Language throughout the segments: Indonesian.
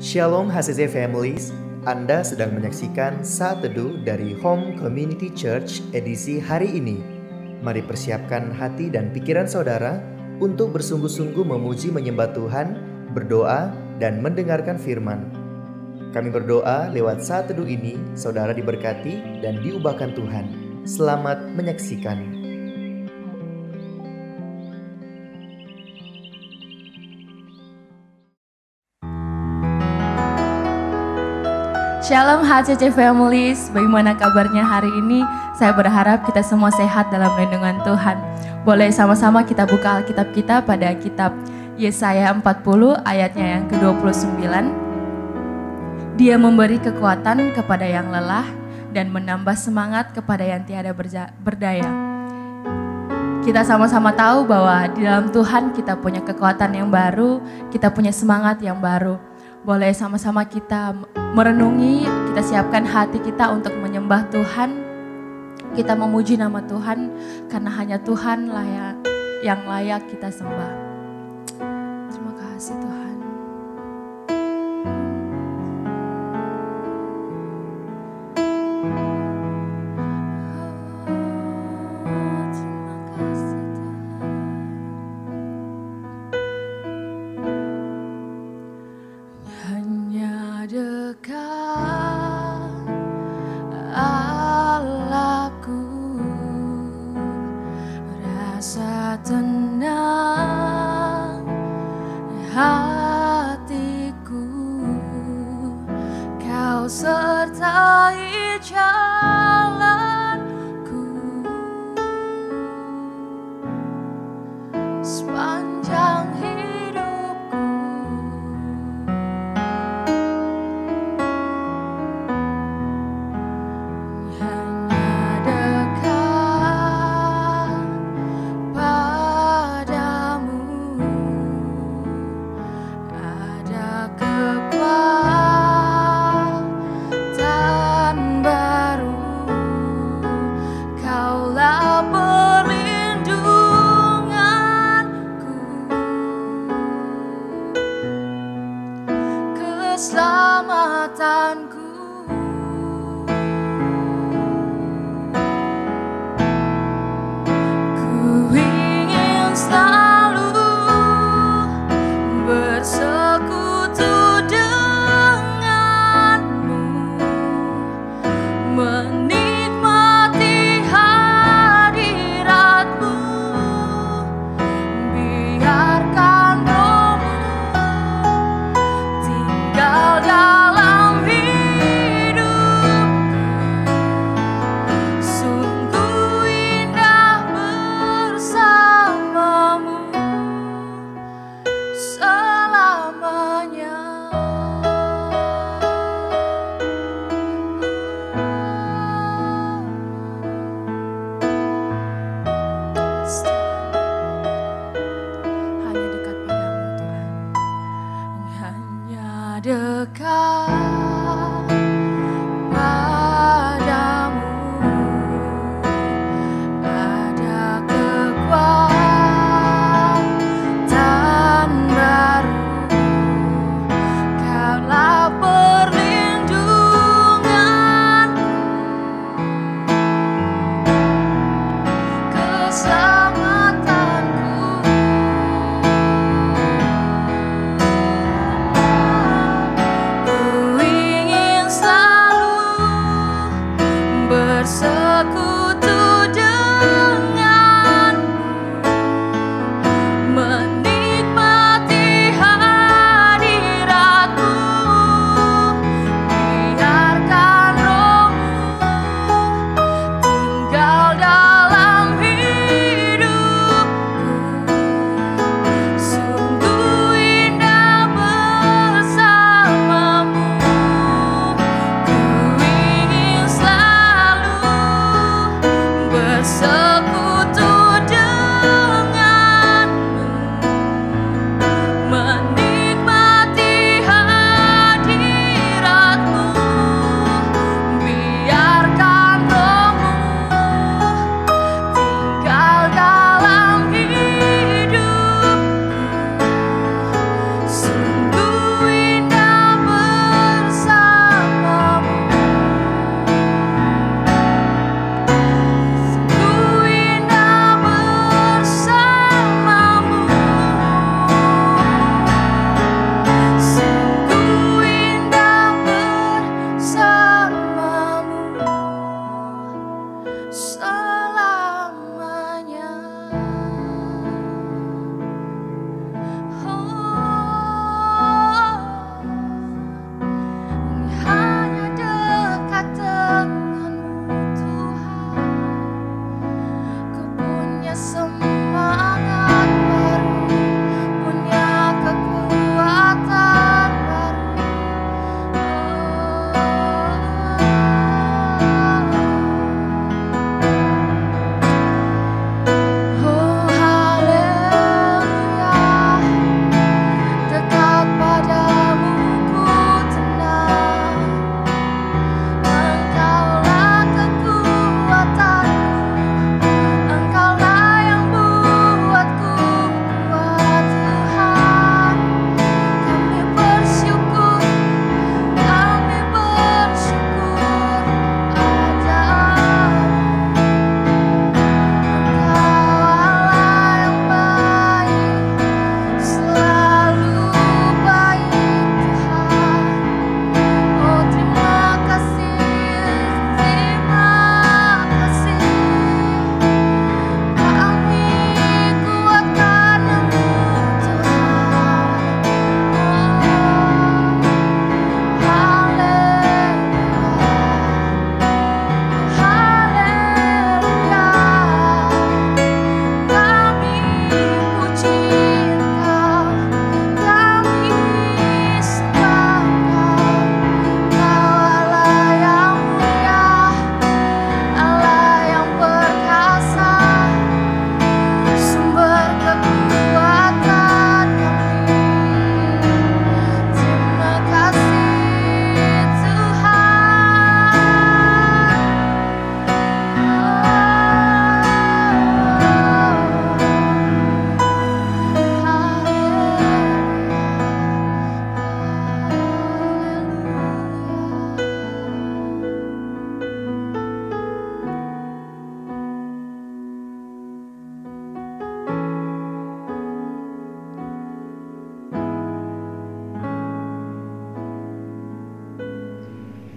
Shalom HCC Families, Anda sedang menyaksikan Saat Teduh dari Home Community Church edisi hari ini. Mari persiapkan hati dan pikiran saudara untuk bersungguh-sungguh memuji menyembah Tuhan, berdoa, dan mendengarkan firman. Kami berdoa lewat Saat Teduh ini, saudara diberkati dan diubahkan Tuhan. Selamat menyaksikan. Shalom HCC Families, bagaimana kabarnya hari ini? Saya berharap kita semua sehat dalam lindungan Tuhan. Boleh sama-sama kita buka Alkitab kita pada kitab Yesaya 40 ayatnya yang ke-29. Dia memberi kekuatan kepada yang lelah dan menambah semangat kepada yang tiada berdaya. Kita sama-sama tahu bahwa di dalam Tuhan kita punya kekuatan yang baru, kita punya semangat yang baru. Boleh sama-sama kita merenungi, kita siapkan hati kita untuk menyembah Tuhan. Kita memuji nama Tuhan karena hanya Tuhan yang layak kita sembah. Terima kasih Tuhan.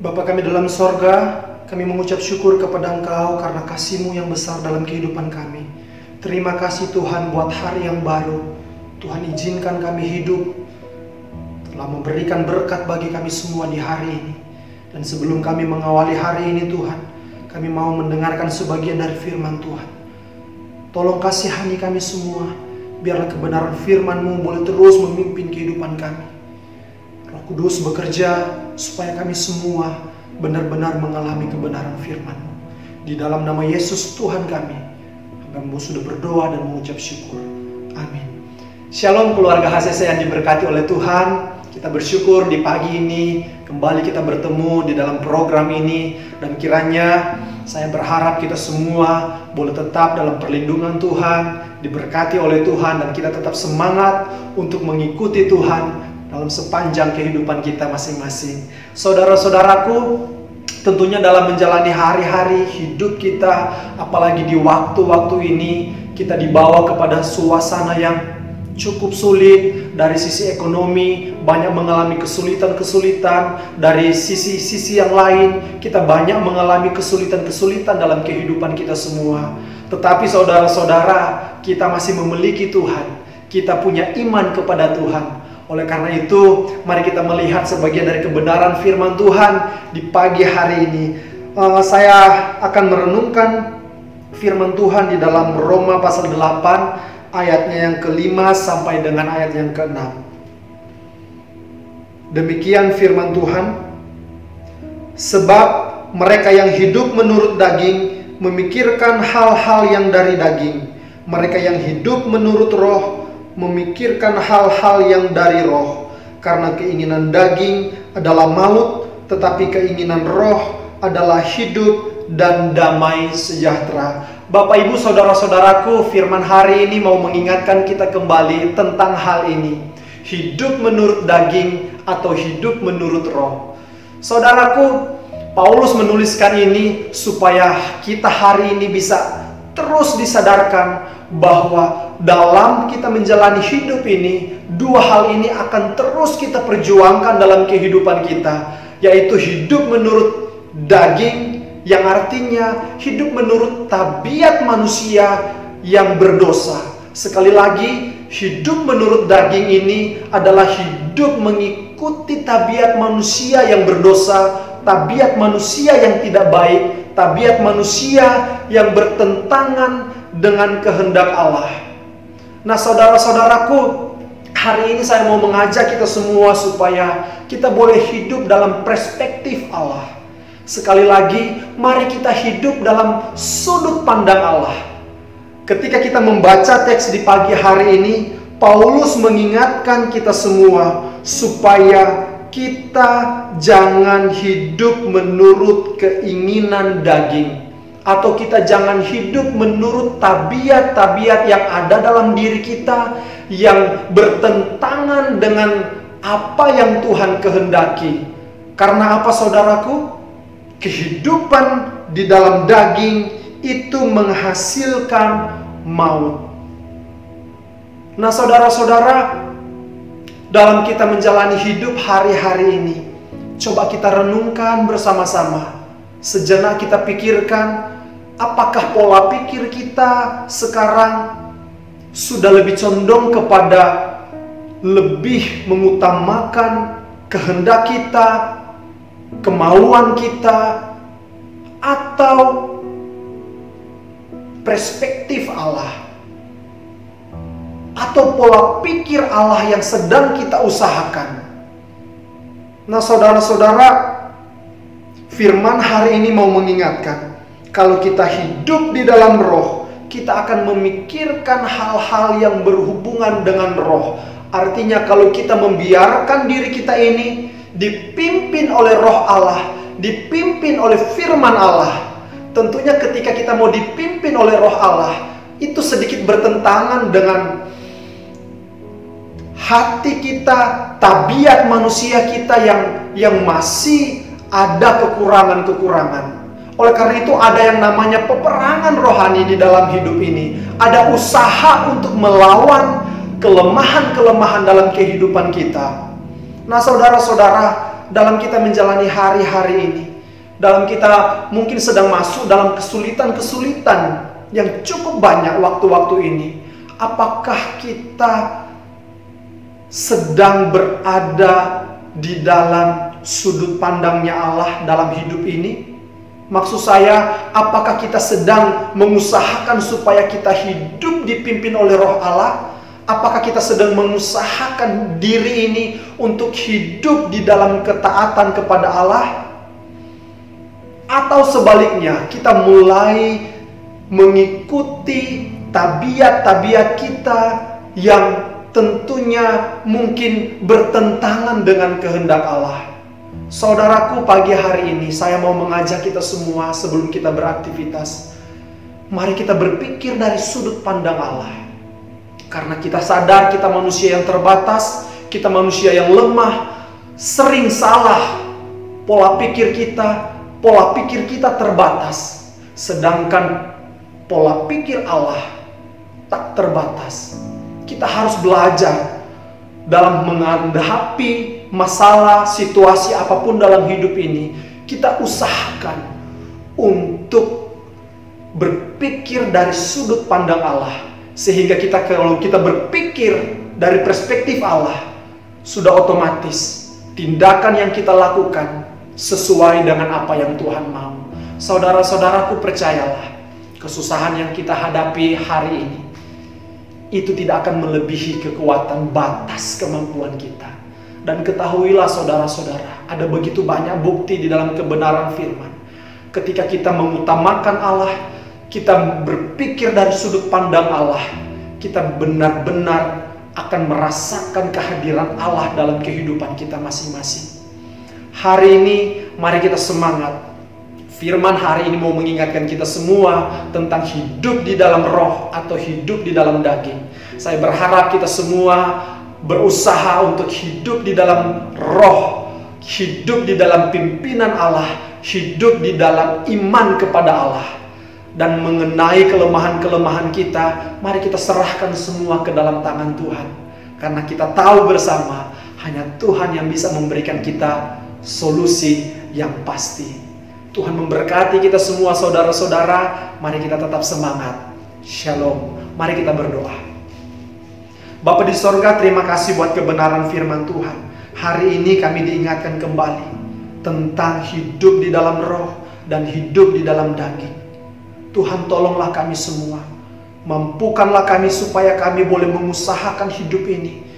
Bapa kami dalam sorga, kami mengucap syukur kepada Engkau karena kasih-Mu yang besar dalam kehidupan kami. Terima kasih Tuhan buat hari yang baru. Tuhan izinkan kami hidup, telah memberikan berkat bagi kami semua di hari ini. Dan sebelum kami mengawali hari ini Tuhan, kami mau mendengarkan sebagian dari firman Tuhan. Tolong kasihani kami semua, biarlah kebenaran firman-Mu boleh terus memimpin kehidupan kami. Roh Kudus bekerja supaya kami semua benar-benar mengalami kebenaran firman-Mu. Di dalam nama Yesus Tuhan kami, hamba-Mu sudah berdoa dan mengucap syukur. Amin. Shalom keluarga HCC yang diberkati oleh Tuhan. Kita bersyukur di pagi ini kembali kita bertemu di dalam program ini. Dan kiranya saya berharap kita semua boleh tetap dalam perlindungan Tuhan, diberkati oleh Tuhan, dan kita tetap semangat untuk mengikuti Tuhan dalam sepanjang kehidupan kita masing-masing. Saudara-saudaraku, tentunya dalam menjalani hari-hari hidup kita, apalagi di waktu-waktu ini, kita dibawa kepada suasana yang cukup sulit. Dari sisi ekonomi, banyak mengalami kesulitan-kesulitan. Dari sisi-sisi yang lain, kita banyak mengalami kesulitan-kesulitan dalam kehidupan kita semua. Tetapi saudara-saudara, kita masih memiliki Tuhan. Kita punya iman kepada Tuhan. Oleh karena itu, mari kita melihat sebagian dari kebenaran firman Tuhan di pagi hari ini. Saya akan merenungkan firman Tuhan di dalam Roma pasal 8, ayatnya yang ke-5 sampai dengan ayat yang ke-6. Demikian firman Tuhan. Sebab mereka yang hidup menurut daging memikirkan hal-hal yang dari daging. Mereka yang hidup menurut roh memikirkan hal-hal yang dari roh. Karena keinginan daging adalah maut, tetapi keinginan roh adalah hidup dan damai sejahtera. Bapak ibu saudara-saudaraku, firman hari ini mau mengingatkan kita kembali tentang hal ini. Hidup menurut daging atau hidup menurut roh. Saudaraku, Paulus menuliskan ini supaya kita hari ini bisa terus disadarkan bahwa dalam kita menjalani hidup ini, dua hal ini akan terus kita perjuangkan dalam kehidupan kita, yaitu hidup menurut daging, yang artinya hidup menurut tabiat manusia yang berdosa. Sekali lagi, hidup menurut daging ini adalah hidup mengikuti tabiat manusia yang berdosa, tabiat manusia yang tidak baik, tabiat manusia yang bertentangan dengan kehendak Allah. Nah saudara-saudaraku, hari ini saya mau mengajak kita semua supaya kita boleh hidup dalam perspektif Allah. Sekali lagi, mari kita hidup dalam sudut pandang Allah. Ketika kita membaca teks di pagi hari ini, Paulus mengingatkan kita semua supaya kita jangan hidup menurut keinginan daging, atau kita jangan hidup menurut tabiat-tabiat yang ada dalam diri kita yang bertentangan dengan apa yang Tuhan kehendaki. Karena apa saudaraku? Kehidupan di dalam daging itu menghasilkan maut. Nah saudara-saudara, dalam kita menjalani hidup hari-hari ini, coba kita renungkan bersama-sama. Sejenak kita pikirkan, apakah pola pikir kita sekarang sudah lebih condong kepada lebih mengutamakan kehendak kita, kemauan kita, atau perspektif Allah, atau pola pikir Allah yang sedang kita usahakan. Nah saudara-saudara, firman hari ini mau mengingatkan, kalau kita hidup di dalam roh, kita akan memikirkan hal-hal yang berhubungan dengan roh. Artinya kalau kita membiarkan diri kita ini dipimpin oleh roh Allah, dipimpin oleh firman Allah, tentunya ketika kita mau dipimpin oleh roh Allah, itu sedikit bertentangan dengan hati kita, tabiat manusia kita yang masih ada kekurangan-kekurangan. Oleh karena itu ada yang namanya peperangan rohani di dalam hidup ini. Ada usaha untuk melawan kelemahan-kelemahan dalam kehidupan kita. Nah saudara-saudara, dalam kita menjalani hari-hari ini, dalam kita mungkin sedang masuk dalam kesulitan-kesulitan yang cukup banyak waktu-waktu ini, apakah kita sedang berada di dalam sudut pandangnya Allah dalam hidup ini? Maksud saya, apakah kita sedang mengusahakan supaya kita hidup dipimpin oleh Roh Allah? Apakah kita sedang mengusahakan diri ini untuk hidup di dalam ketaatan kepada Allah? Atau sebaliknya, kita mulai mengikuti tabiat-tabiat kita yang tentunya mungkin bertentangan dengan kehendak Allah. Saudaraku, pagi hari ini saya mau mengajak kita semua sebelum kita beraktivitas, mari kita berpikir dari sudut pandang Allah. Karena kita sadar kita manusia yang terbatas, kita manusia yang lemah, sering salah pola pikir kita terbatas. Sedangkan pola pikir Allah tak terbatas. Kita harus belajar dalam menghadapi masalah, situasi apapun dalam hidup ini. Kita usahakan untuk berpikir dari sudut pandang Allah. Sehingga kalau kita berpikir dari perspektif Allah, sudah otomatis tindakan yang kita lakukan sesuai dengan apa yang Tuhan mau. Saudara-saudaraku, percayalah, kesusahan yang kita hadapi hari ini itu tidak akan melebihi kekuatan batas kemampuan kita. Dan ketahuilah saudara-saudara, ada begitu banyak bukti di dalam kebenaran firman. Ketika kita mengutamakan Allah, kita berpikir dari sudut pandang Allah, kita benar-benar akan merasakan kehadiran Allah dalam kehidupan kita masing-masing. Hari ini mari kita semangat. Firman hari ini mau mengingatkan kita semua tentang hidup di dalam roh atau hidup di dalam daging. Saya berharap kita semua berusaha untuk hidup di dalam roh, hidup di dalam pimpinan Allah, hidup di dalam iman kepada Allah. Dan mengenai kelemahan-kelemahan kita, mari kita serahkan semua ke dalam tangan Tuhan. Karena kita tahu bersama, hanya Tuhan yang bisa memberikan kita solusi yang pasti. Tuhan memberkati kita semua saudara-saudara. Mari kita tetap semangat. Shalom. Mari kita berdoa. Bapa di sorga, terima kasih buat kebenaran firman Tuhan. Hari ini kami diingatkan kembali tentang hidup di dalam roh dan hidup di dalam daging. Tuhan, tolonglah kami semua. Mampukanlah kami supaya kami boleh mengusahakan hidup ini.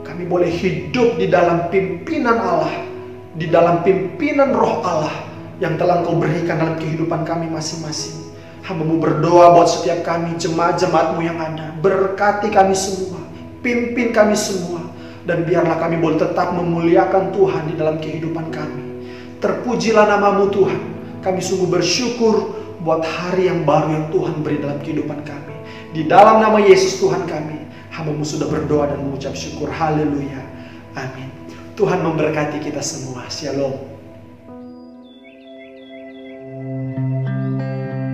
Kami boleh hidup di dalam pimpinan Allah, di dalam pimpinan roh Allah yang telah Engkau berikan dalam kehidupan kami masing-masing. Hamba-Mu berdoa buat setiap kami, jemaat-jemaat-Mu yang ada. Berkati kami semua, pimpin kami semua, dan biarlah kami boleh tetap memuliakan Tuhan di dalam kehidupan kami. Terpujilah nama-Mu Tuhan. Kami sungguh bersyukur buat hari yang baru yang Tuhan beri dalam kehidupan kami. Di dalam nama Yesus Tuhan kami, hamba-Mu sudah berdoa dan mengucap syukur. Haleluya. Amin. Tuhan memberkati kita semua. Shalom.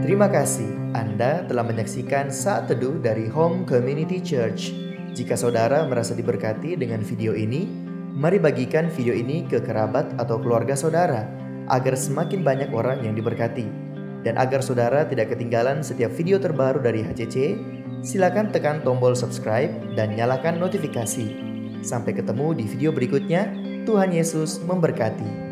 Terima kasih Anda telah menyaksikan Saat Teduh dari Home Community Church. Jika saudara merasa diberkati dengan video ini, mari bagikan video ini ke kerabat atau keluarga saudara, agar semakin banyak orang yang diberkati. Dan agar saudara tidak ketinggalan setiap video terbaru dari HCC, silakan tekan tombol subscribe dan nyalakan notifikasi. Sampai ketemu di video berikutnya. Tuhan Yesus memberkati.